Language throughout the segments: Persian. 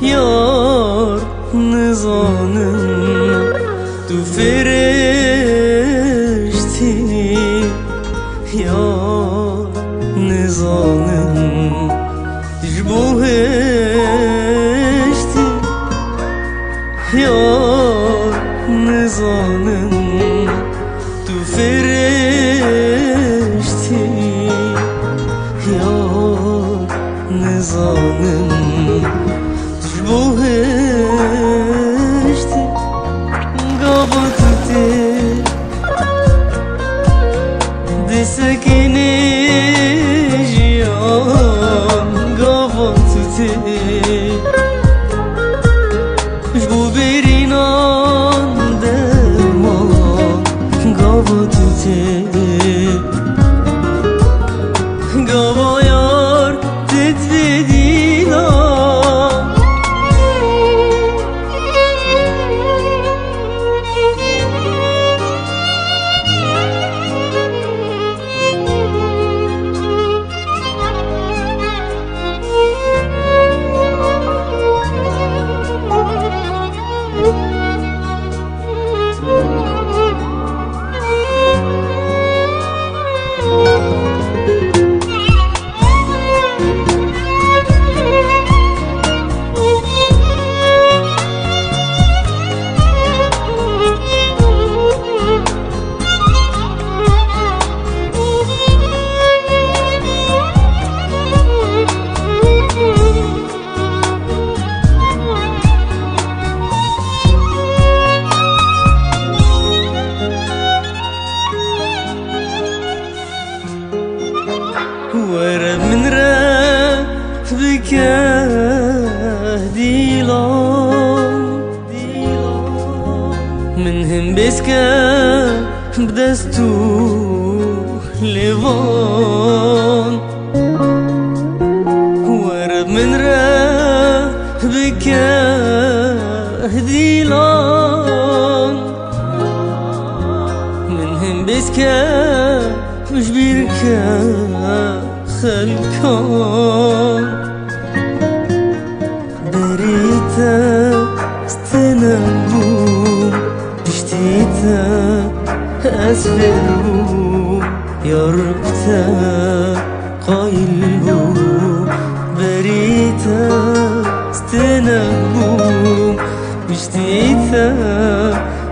یار نزانم تو فرشتی یار نزانم دیش بوهشتی یار نزانم تو فرشتی یار نزانم دیش بوهشتی قابطتي دي سكني جيان قابطتي جبو برينان درمان قابطتي قابا يار تتفدينا ورب من ربك ديلان منهم بسكا بدستو ليفان ورب من ربك ديلان منهم بسكا مش بيركا خلكان بريتا استنبوم بشتيتا أسفربوم يربتا قايلبوم بريتا استنبوم بشتيتا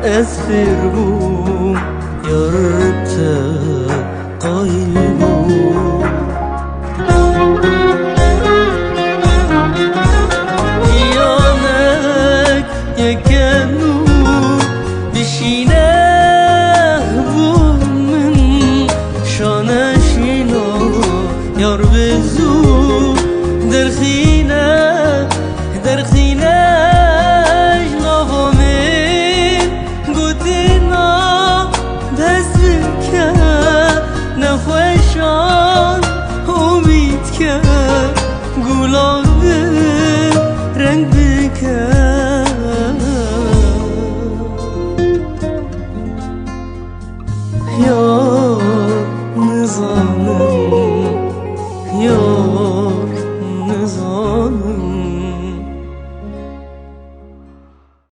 أسفربوم يربتا